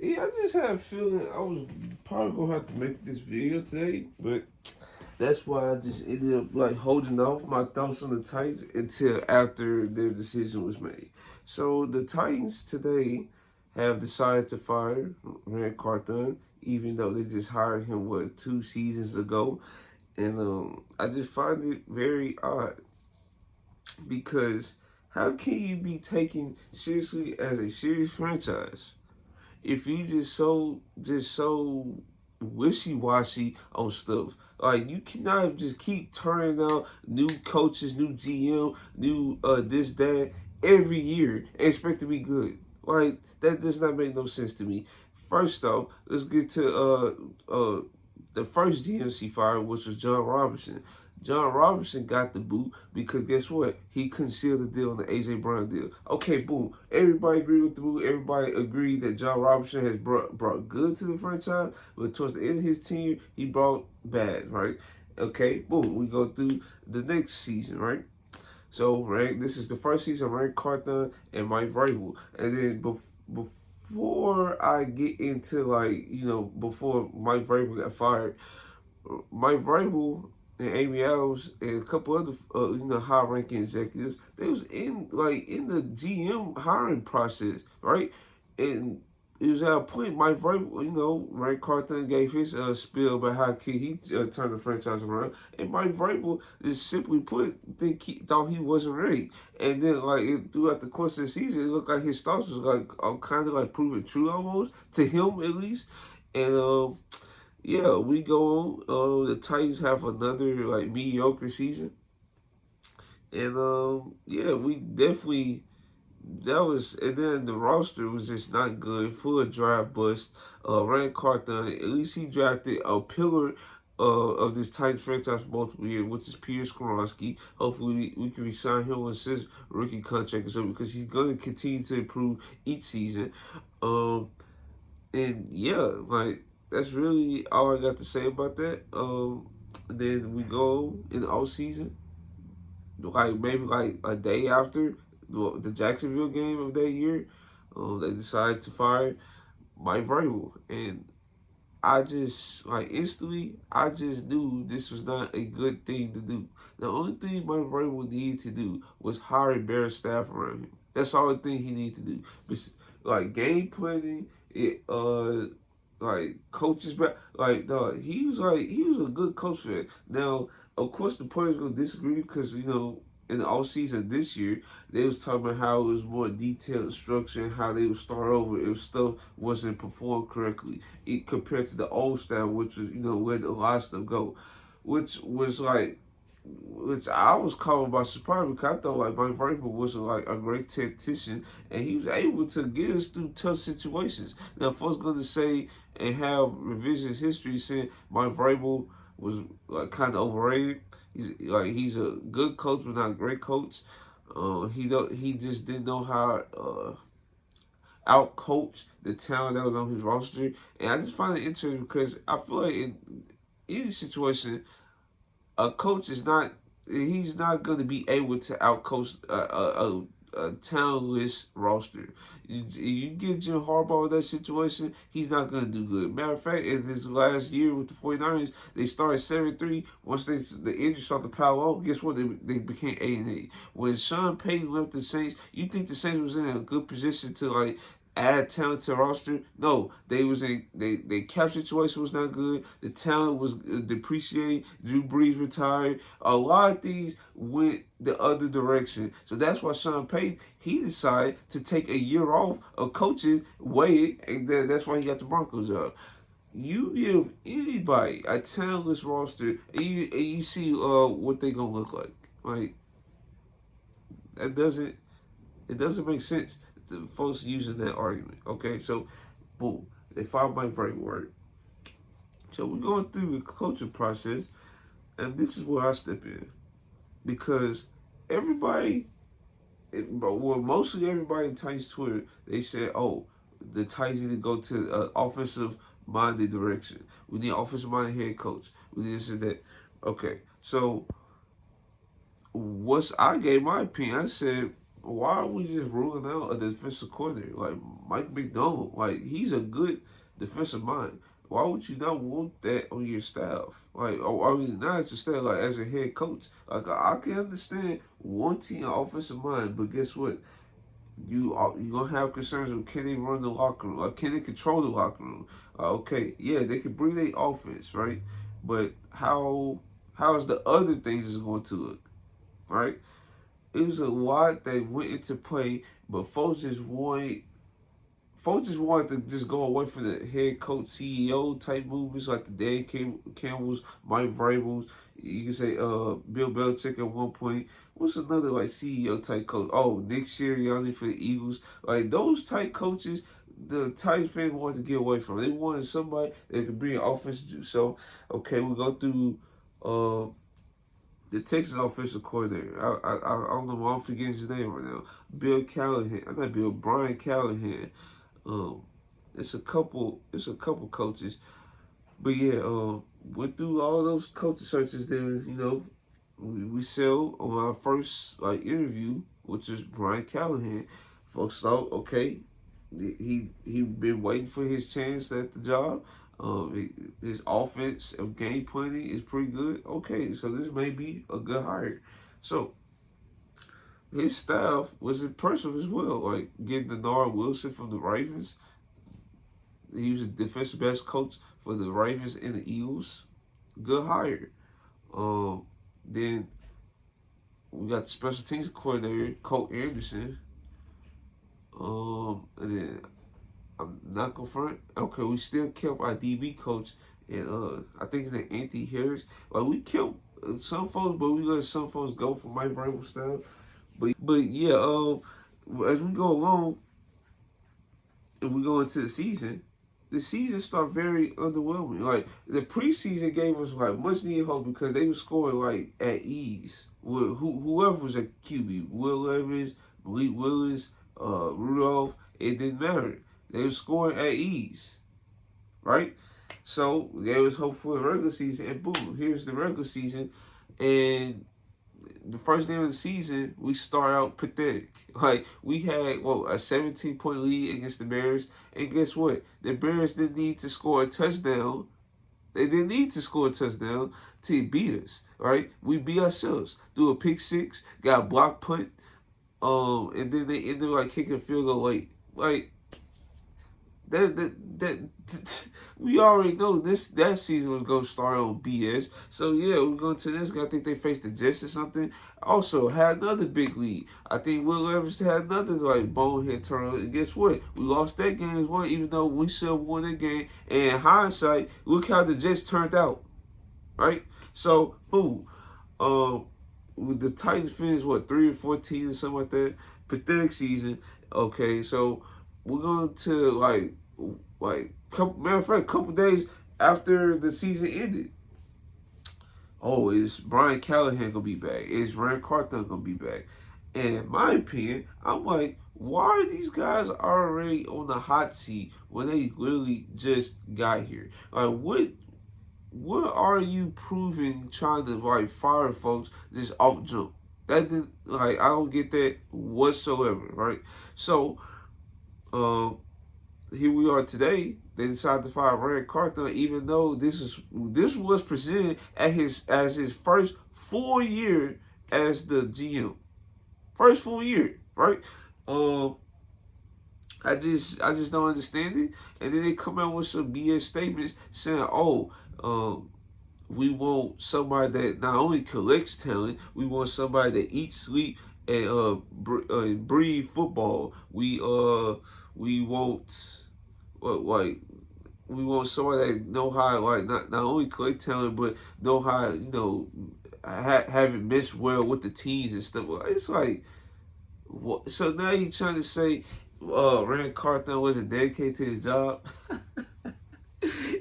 Yeah, I just had a feeling I was probably gonna have to make this video today, but that's why I just ended up like holding off my thoughts on the Titans until after their decision was made. So the Titans today have decided to fire Ran Carthon, even though they just hired him 2 seasons ago, and I just find it very odd because how can you be taken seriously as a serious franchise if you just so wishy washy on stuff? Like you cannot just keep turning out new coaches, new GM, new this that every year and expect to be good. Like that does not make no sense to me. First off, let's get to the first GMC fire, which was John Robinson. John Robinson got the boot because guess what? He concealed the deal on the AJ Brown deal. Okay, boom. Everybody agreed with the boot. Everybody agreed that John Robinson has brought good to the franchise, but towards the end of his tenure, he brought bad, right? Okay, boom. We go through the next season, right? So, right, this is the first season, Ran Carthon and Mike Vrabel. And then before I get into, like, before Mike Vrabel got fired, Mike Vrabel and Amy Adams and a couple other high-ranking executives, they was in the GM hiring process, right? And it was at a point Mike Vrabel, Ray Carthon gave his spiel about how he turned the franchise around, and Mike Vrabel just simply put thought he wasn't ready, and then throughout the course of the season, it looked like his thoughts was kind of like proven true almost to him at least, and yeah, we go on. The Titans have another mediocre season, and yeah, we definitely that was. And then the roster was just not good, full of draft bust. Ran Carthon, at least he drafted a pillar of this Titans franchise for multiple years, which is Peter Skoronski. Hopefully, we can resign him once his rookie contract is up because he's going to continue to improve each season. And yeah, that's really all I got to say about that. Then we go in the off season, maybe a day after the Jacksonville game of that year, they decided to fire Mike Vrabel, and I just instantly I just knew this was not a good thing to do. The only thing Mike Vrabel needed to do was hire a better staff around him. That's the only thing he needed to do. But game planning, coaches back, dog, he was a good coach for that. Now, of course, the players gonna disagree because in the off season this year, they was talking about how it was more detailed instruction, how they would start over if stuff wasn't performed correctly, compared to the old style, which was where a lot of stuff go, which was which I was caught by surprise because I thought Mike Vrabel was a great tactician and he was able to get us through tough situations. Now, folks going to say and have revisionist history saying Mike Vrabel was kind of overrated. He's a good coach but not a great coach. He just didn't know how out coach the talent that was on his roster, and I just find it interesting because I feel like in any situation a coach he's not going to be able to outcoach a talentless roster. You give Jim Harbaugh that situation, he's not going to do good. Matter of fact, in his last year with the 49ers, they started 7-3. Once the injury started to pile on, guess what? They became 8-8. When Sean Payton left the Saints, you think the Saints was in a good position to add talent to the roster? No, they cap situation was not good. The talent was depreciating. Drew Brees retired. A lot of things went the other direction. So that's why Sean Payton he decided to take a year off of coaching, wait, and that's why he got the Broncos job. You give anybody a talentless roster, and you see what they gonna look like. That doesn't make sense. The folks using that argument. Okay, so boom, they filed my framework. So we're going through the coaching process, and this is where I step in because mostly everybody in Titans Twitter, they said, "Oh, the Titans need to go to an offensive-minded direction. We need an offensive-minded head coach. We need this and that." Okay, so I gave my opinion. I said why are we just ruling out a defensive coordinator like Mike McDonald? Like, he's a good defensive mind. Why would you not want that on your staff? Like, I mean, not as your staff, like as a head coach. Like, I can understand wanting an offensive mind, but guess what? You gonna have concerns with can they run the locker room? Like, can they control the locker room? Okay, yeah, they can bring their offense, right? But how is the other things is going to look, right? It was a lot that went into play, but folks just wanted to just go away from the head coach CEO type movements like the Dan Campbell's, Mike Vrabel's. You can say Bill Belichick at one point. What's another like CEO type coach? Oh, Nick Sirianni for the Eagles. Like those type coaches, the Titans fans wanted to get away from. They wanted somebody that could bring offense to do. So okay, we go through the Texas offensive coordinator. I don't know why I'm forgetting his name right now. Bill Callahan. Not Bill. Brian Callahan. Um, it's a couple coaches, but yeah, went through all those coaching searches. There, we sell on our first like interview, which is Brian Callahan. Folks thought, okay, he been waiting for his chance at the job. His offense of game planning is pretty good. Okay, so this may be a good hire. So his staff was impressive as well. Like getting Denard Wilson from the Ravens. He was a defensive backs coach for the Ravens and the Eagles. Good hire. Then we got the special teams coordinator, Colt Anderson. And then I'm not gonna front. Okay, we still kept our DB coach, and I think his name Anthony Harris. Like we kept some folks, but we let some folks go for Mike Vrabel stuff. But yeah, as we go along and we go into the season started very underwhelming. Like the preseason gave us like much needed hope because they were scoring like at ease with whoever was at QB, Will Evans, Malik Willis, Rudolph. It didn't matter. They were scoring at ease, right? So there was hope for the regular season, and boom, here's the regular season, and the first game of the season, we start out pathetic. Like, we had, a 17-point lead against the Bears. And guess what? The Bears didn't need to score a touchdown. They didn't need to score a touchdown to beat us, right? We beat ourselves. Threw a pick six, got a block punt, and then they ended up, kicking a field goal late. That we already know that season was gonna start on BS. So yeah, we're going to this. I think they faced the Jets or something. Also had another big lead. I think Will Evans had another bonehead turnover. And guess what? We lost that game as well, even though we still won that game. And in hindsight, look how the Jets turned out. Right? So boom. With the Titans finished 3-14 or something like that. Pathetic season. Okay, so we're going to matter of fact, a couple days after the season ended. Oh, is Brian Callahan gonna be back? Is Ran Carthon gonna be back? And in my opinion, I'm like, why are these guys already on the hot seat when they literally just got here? Like, what are you proving trying to fire folks just off jump? That didn't I don't get that whatsoever, right? So, here we are today. They decided to fire Ran Carthon, even though this was presented as his first full year as the GM. First full year, right? I just don't understand it. And then they come out with some BS statements saying, we want somebody that not only collects talent, we want somebody that eats, sleep, and breathe football. We want we want somebody that know how not only collect talent but know how have it mixed well with the teams and stuff. It's like, what? So now you trying to say Ran Carthon wasn't dedicated to his job,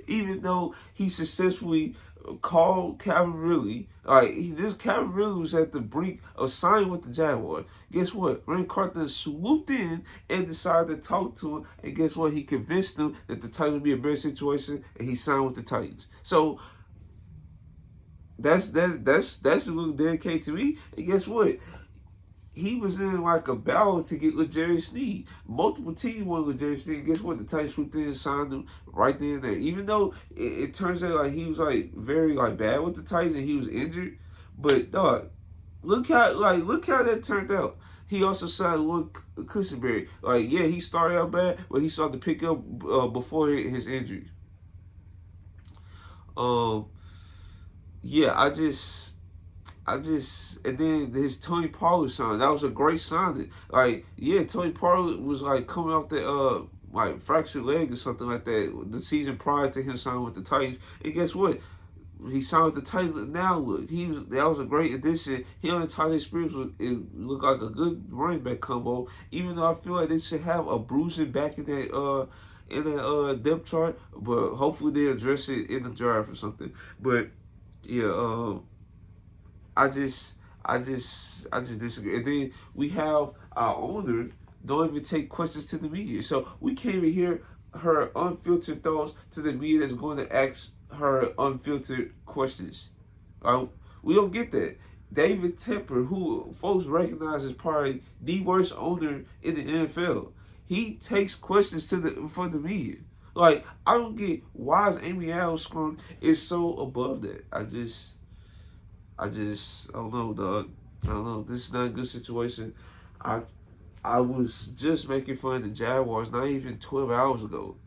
even though he successfully called Calvin Ridley. This Calvin Ridley was at the brink of signing with the Jaguars. Guess what? Ran Carthon swooped in and decided to talk to him. And guess what? He convinced him that the Titans would be a better situation, and he signed with the Titans. So that's a little dedicated to me. And guess what? he was in like a battle to get Jerry Sneed. Multiple teams wanted Jerry Sneed. And guess what? The Titans swooped in and signed him right there and there. Even though it turns out like he was like very like bad with the Titans and he was injured, but dog, look how that turned out. He also signed Lloyd Cushenberry. Like, yeah, he started out bad, but he started to pick up before his injury. Yeah, and then his Tony Pollard sign, that was a great signing. Like, yeah, Tony Pollard was like coming off the like fractured leg or something like that the season prior to him signing with the Titans. And guess what? He signed with the Titans. Now look, that was a great addition. He and Tyler Spears looked like a good running back combo. Even though I feel like they should have a bruising back in that depth chart, but hopefully they address it in the draft or something. But yeah, I just disagree. And then we have our owner don't even take questions to the media. So we can't even hear her unfiltered thoughts to the media that's going to ask her unfiltered questions. We don't get that. David Tepper, who folks recognize as probably the worst owner in the NFL, he takes questions for the media. Like, I don't get why is Amy Armstrong is so above that. I don't know, dog. I don't know. This is not a good situation. I was just making fun of the Jaguars not even 12 hours ago.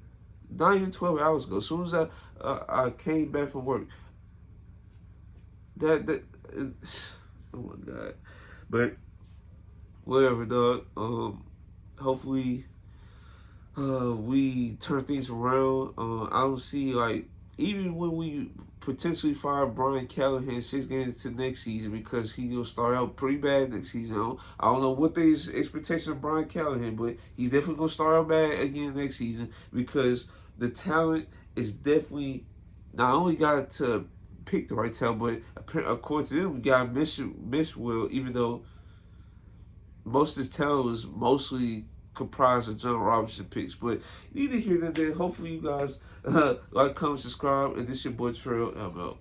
Not even 12 hours ago. As soon as I came back from work. Oh my God. But whatever, dog. Hopefully we turn things around. I don't see, like, even when we potentially fire Brian Callahan 6 games to next season, because he will start out pretty bad next season. I don't know what the expectation of Brian Callahan, but he's definitely going to start out bad again next season, because the talent is definitely not only got to pick the right talent, but according to them, we got miss Will, even though most of his talent was mostly comprised of John Robinson picks. But neither here nor there. Hopefully you guys like, comment, subscribe, and this your boy Trail. I'm out.